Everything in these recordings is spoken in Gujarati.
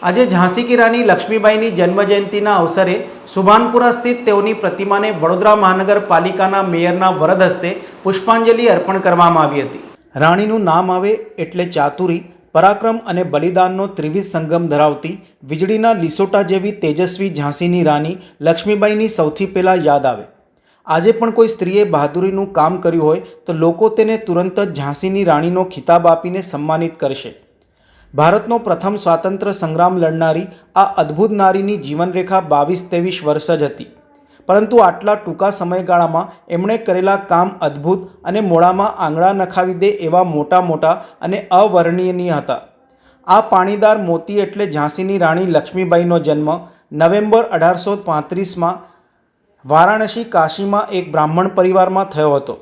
આજે ઝાંસી કી રાની લક્ષ્મીબાઈની જન્મજયંતિના અવસરે સુભાનપુરા સ્થિત તેઓની પ્રતિમાને વડોદરા મહાનગરપાલિકાના મેયરના વરદ હસ્તે પુષ્પાંજલિ અર્પણ કરવામાં આવી હતી। રાણીનું નામ આવે એટલે ચાતુરી, પરાક્રમ અને બલિદાનનો ત્રિવિધ સંગમ ધરાવતી વીજળીના લીસોટા જેવી તેજસ્વી ઝાંસીની રાની લક્ષ્મીબાઈની સૌથી પહેલાં યાદ આવે। આજે પણ કોઈ સ્ત્રીએ બહાદુરીનું કામ કર્યું હોય તો લોકો તેને તુરંત જ ઝાંસીની રાણીનો ખિતાબ આપીને સન્માનિત કરશે। ભારતનો પ્રથમ સ્વાતંત્ર્ય સંગ્રામ લડનારી આ અદ્ભુત નારીની જીવનરેખા 22-23 વર્ષ જ હતી, પરંતુ આટલા ટૂંકા સમયગાળામાં એમણે કરેલા કામ અદ્ભુત અને મોડામાં આંગળા નખાવી દે એવા મોટા અને અવર્ણનીય હતા। આ પાણીદાર મોતી એટલે ઝાંસીની રાણી લક્ષ્મીબાઈનો જન્મ નવેમ્બર 1835માં વારાણસી કાશીમાં એક બ્રાહ્મણ પરિવારમાં થયો હતો।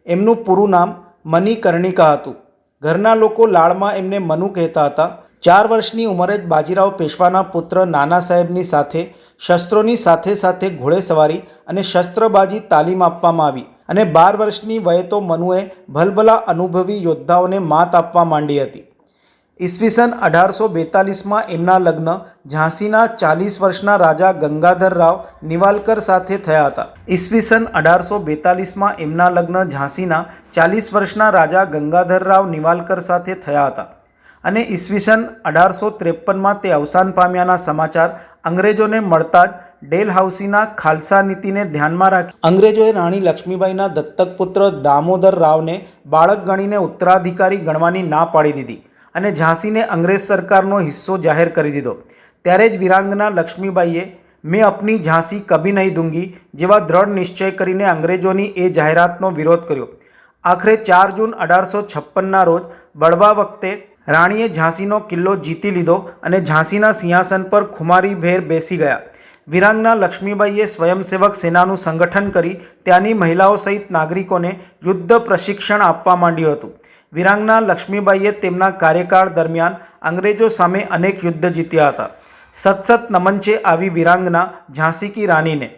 એમનું પૂરું નામ મણિકર્ણિકા હતું। ઘરના લોકો લાડમાં એમને મનુ કહેતા હતા। 4 વર્ષની ઉંમરે જ બાજીરાવ પેશવાના પુત્ર નાના સાહેબની સાથે શસ્ત્રોની સાથે ઘોડેસવારી અને શસ્ત્રબાજી તાલીમ આપવામાં આવી અને 12 વર્ષની વયે તો મનુએ ભલભલા અનુભવી યોદ્ધાઓને માત આપવા માંડી હતી। ઈસવીસન 1842માં એમના લગ્ન ઝાંસીના 40 વર્ષના રાજા ગંગાધરરાવ નિવાલકર સાથે થયા હતા। ઈસવીસન 1842માં એમના લગ્ન ઝાંસીના 40 વર્ષના રાજા ગંગાધરરાવ નિવાલકર સાથે થયા હતા અને ઈસવીસન 1853માં તે અવસાન પામ્યાના સમાચાર અંગ્રેજોને મળતા જ ડેલહાઉસીના ખાલસા નીતિને ધ્યાનમાં રાખી અંગ્રેજોએ રાણી લક્ષ્મીબાઈના દત્તક પુત્ર દામોદર રાવને બાળક ગણીને ઉત્તરાધિકારી ગણવાની ના પાડી દીધી અને ઝાંસીને અંગ્રેજ સરકારનો હિસ્સો જાહેર કરી દીધો। ત્યારે જ વીરાંગના લક્ષ્મીબાઈએ મેં અપની ઝાંસી કભી નહીં દૂંગી જેવા દ્રઢ નિશ્ચય કરીને અંગ્રેજોની એ જાહેરાતનો વિરોધ કર્યો। આખરે 4 જૂન 1856ના રોજ બળવા વખતે રાણીએ ઝાંસીનો કિલ્લો જીતી લીધો અને ઝાંસીના સિંહાસન પર ખુમારીભેર બેસી ગયા। વીરાંગના લક્ષ્મીબાઈએ સ્વયંસેવક સેનાનું સંગઠન કરી ત્યાંની મહિલાઓ સહિત નાગરિકોને યુદ્ધ પ્રશિક્ષણ આપવા માંડ્યું હતું। વીરાંગના લક્ષ્મીબાઈએ તેમના કાર્યકાળ દરમિયાન અંગ્રેજો સામે અનેક યુદ્ધ જીત્યા હતા। સતસત નમન છે આવી વીરાંગના ઝાંસી કી રાનીને।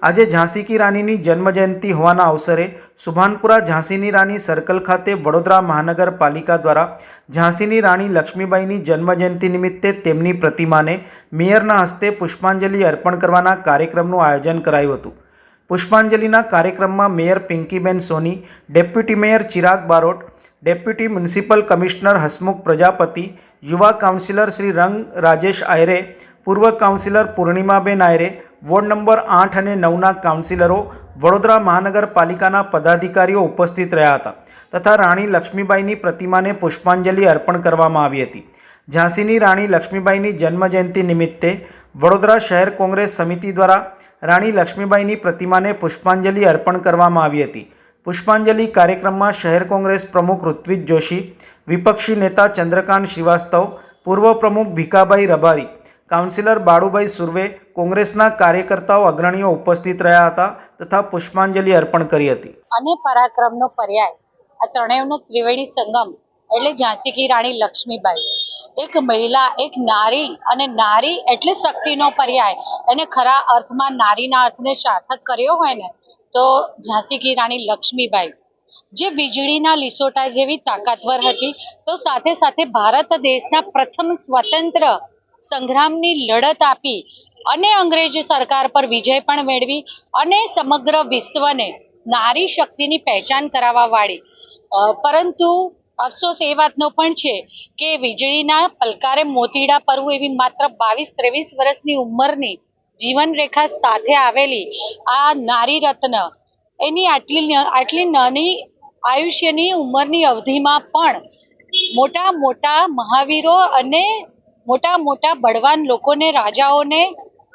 આજે ઝાંસી કી રાનીની જન્મજયંતિ હોવાના અવસરે સુભાનપુરા ઝાંસીની રાની સર્કલ ખાતે વડોદરા મહાનગરપાલિકા દ્વારા ઝાંસીની રાણી લક્ષ્મીબાઈની જન્મજયંતિ નિમિત્તે તેમની પ્રતિમાને મેયરના હસ્તે પુષ્પાંજલિ અર્પણ કરવાના કાર્યક્રમનું આયોજન કરાયું હતું। પુષ્પાંજલિના કાર્યક્રમમાં mayor Pinkiben Soni, deputy mayor Chirag Barot, deputy municipal commissioner Hasmukh Prajapati, યુવા કાઉન્સિલર શ્રી રંગ રાજેશ આયરે, પૂર્વ councillor Purnimaben Ayre, ward number 8 અને 9ના કાઉન્સિલરો, વડોદરા મહાનગરપાલિકાના પદાધિકારીઓ ઉપસ્થિત રહ્યા હતા તથા રાણી લક્ષ્મીબાઈની પ્રતિમાને પુષ્પાંજલિ અર્પણ કરવામાં આવી હતી। ઝાંસીની રાણી લક્ષ્મીબાઈની જન્મજયંતિ નિમિત્તે વડોદરા શહેર કોંગ્રેસ સમિતિ દ્વારા રાણી લક્ષ્મીબાઈની પ્રતિમાને પુષ્પાંજલિ અર્પણ કરવામાં આવી હતી। પુષ્પાંજલિ કાર્યક્રમમાં શહેર કોંગ્રેસ પ્રમુખ ઋત્વિજ જોશી, વિપક્ષી નેતા ચંદ્રકાંત શ્રીવાસ્તવ, પૂર્વ પ્રમુખ ભીખાભાઈ રબારી, કાઉન્સિલર બાળુભાઈ સુર્વે, કોંગ્રેસના કાર્યકર્તાઓ અગ્રણીઓ ઉપસ્થિત રહ્યા હતા તથા પુષ્પાંજલિ અર્પણ કરી હતી। અને પરાક્રમનો પર્યાય આ ત્રણેયનો ત્રિવેણી સંગમ એટલે ઝાંસી કી રાણી લક્ષ્મીબાઈ। એક મહિલા, એક નારી, અને નારી એટલે શક્તિનો પર્યાય। એને ખરા અર્થમાં નારીના અર્થને સાર્થક કર્યો હોય ને તો ઝાંસી કી રાણી લક્ષ્મીબાઈ, જે વીજળીના લીસોટા જેવી તાકાતવર હતી, તો સાથે ભારત દેશના પ્રથમ સ્વતંત્ર સંગ્રામની લડત આપી અને અંગ્રેજ સરકાર પર વિજય પણ મેળવી અને સમગ્ર વિશ્વને નારી શક્તિની પહેચાન કરાવવા વાળી। પરંતુ અફસોસ એ વાતનો પણ છે કે વીજળીના પલકારે મોતીડા પરવું એવી માત્ર 22-23 વર્ષની ઉંમરની જીવનરેખા સાથે આવેલી આ નારી રત્ન એની આટલી નાની આયુષ્યની ઉંમરની અવધિમાં પણ મોટા મહાવીરો અને મોટા બળવાન લોકોને, રાજાઓને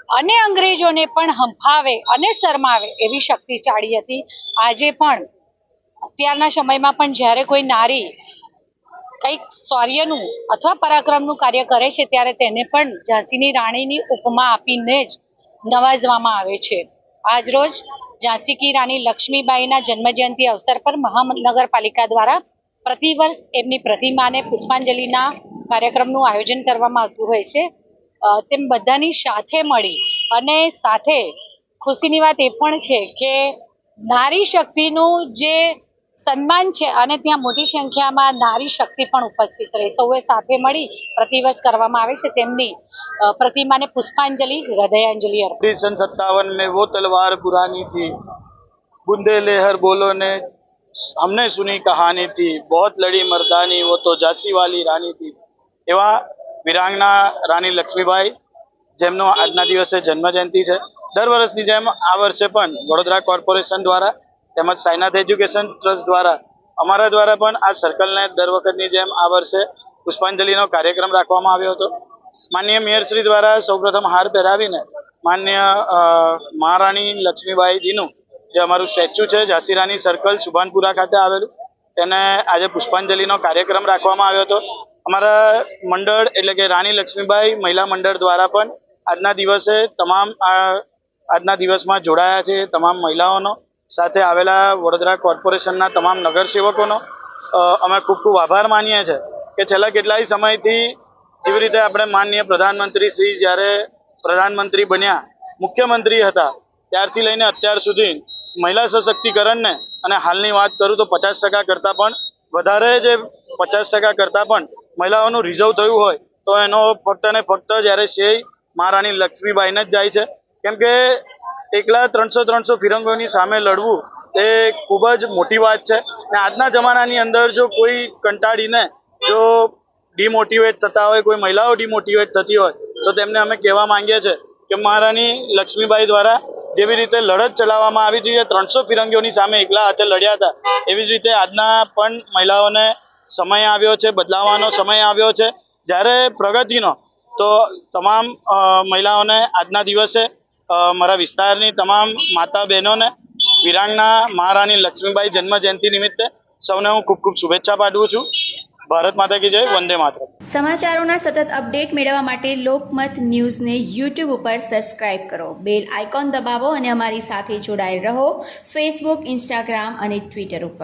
અને અંગ્રેજોને પણ હંફાવે અને શરમાવે એવી શક્તિશાળી હતી। આજે પણ અત્યારના સમયમાં પણ જ્યારે કોઈ નારી કંઈક શૌર્યનું અથવા પરાક્રમનું કાર્ય કરે છે ત્યારે તેને પણ ઝાંસીની રાણીની ઉપમા આપીને જ નવાજવામાં આવે છે। આજરોજ ઝાંસી કી રાની લક્ષ્મીબાઈના જન્મજયંતિ અવસર પર મહાનગરપાલિકા દ્વારા પ્રતિવર્ષ એમની પ્રતિમાને પુષ્પાંજલિના કાર્યક્રમનું આયોજન કરવામાં આવતું હોય છે। તેમ બધાની સાથે મળી અને સાથે ખુશીની વાત એ પણ છે કે નારી શક્તિનું જે સન્માન છે અને ત્યાં મોટી સંખ્યામાં નારી શક્તિ પણ ઉપસ્થિત રહી સૌએ સાથે મળી પ્રતિવર્ષ કરવામાં આવે છે તેમની પ્રતિમાને પુષ્પાંજલિ હૃદયાંજલિ અર્પણ. सन 57 में वो तलवार पुरानी थी, बूंदे लेहर बोलो ने हमने सुनी कहानी थी, बहुत लड़ी मर्दानी वो तो झांसी वाली रानी थी. એવા વીરાંગના રાણી લક્ષ્મીબાઈ જેમનો આજના દિવસે જન્મજયંતિ છે. દર વર્ષની જેમ આ વર્ષે પણ વડોદરા કોર્પોરેશન દ્વારા તેમજ સાઈનાથ એજ્યુકેશન ટ્રસ્ટ દ્વારા અમારા દ્વારા પણ આ સર્કલને દર વખતની જેમ આ વર્ષે પુષ્પાંજલિનો કાર્યક્રમ રાખવામાં આવ્યો હતો. માનનીય મેયરશ્રી દ્વારા સૌપ્રથમ હાર પહેરાવીને માનનીય મહારાણી લક્ષ્મીબાઈજીનું જે અમારું સ્ટેચ્યુ છે ઝાંસી રાણી સર્કલ સુભાનપુરા ખાતે આવેલું તેને આજે પુષ્પાંજલિનો કાર્યક્રમ રાખવામાં આવ્યો હતો. અમારા મંડળ એટલે કે રાણી લક્ષ્મીબાઈ મહિલા મંડળ દ્વારા પણ આજના દિવસે આજના દિવસમાં જોડાયા છે તમામ મહિલાઓનો સાથે આવેલા વડોદરા કોર્પોરેશનના તમામ નગરસેવકોનો અમે ખૂબ ખૂબ આભાર માનીએ છીએ કે છેલ્લા કેટલાય સમયથી જેવી રીતે આપણે માનનીય પ્રધાનમંત્રી શ્રી જ્યારે પ્રધાનમંત્રી બન્યા મુખ્યમંત્રી હતા ત્યારથી લઈને અત્યાર સુધી મહિલા સશક્તિકરણને અને હાલની વાત કરું તો 50% કરતાં પણ વધારે જે 50% કરતાં પણ મહિલાઓનું રિઝર્વ થયું હોય તો એનો ફક્ત ને ફક્ત જ્યારે શ્રેય મહારાણી લક્ષ્મીબાઈને જ જાય છે. કેમ કે એકલા 300 ફિરંગોની સામે લડવું એ ખૂબ જ મોટી વાત છે ને આજના જમાનાની અંદર જો કોઈ કંટાળીને જો ડિમોટિવેટ થતા હોય, કોઈ મહિલાઓ ડિમોટિવેટ થતી હોય તો તેમને અમે કહેવા માંગીએ છીએ કે મહારાણી લક્ષ્મીબાઈ દ્વારા જેવી રીતે લડત ચલાવવામાં આવી હતી 300 ફિરંગીઓની સામે એકલા હાથે લડ્યા હતા એવી જ રીતે આજના પણ મહિલાઓને સમય આવ્યો છે, બદલાવાનો સમય આવ્યો છે જ્યારે પ્રગતિનો. તો તમામ મહિલાઓને આજના દિવસે મારા વિસ્તારની તમામ માતા બહેનોને વીરાંગના મહારાણી લક્ષ્મીબાઈ જન્મ જયંતિ નિમિત્તે સૌને હું ખૂબ ખૂબ શુભેચ્છા પાઠવું છું. ભારત માતા કી જય, વંદે માતરમ. સમાચારોના સતત અપડેટ મેળવવા માટે લોકમત ન્યૂઝને યુટ્યુબ ઉપર સબસ્ક્રાઇબ કરો, બેલ આઇકોન દબાવો અને અમારી સાથે જોડાયેલ રહો ફેસબુક, ઇન્સ્ટાગ્રામ અને ટ્વિટર ઉપર.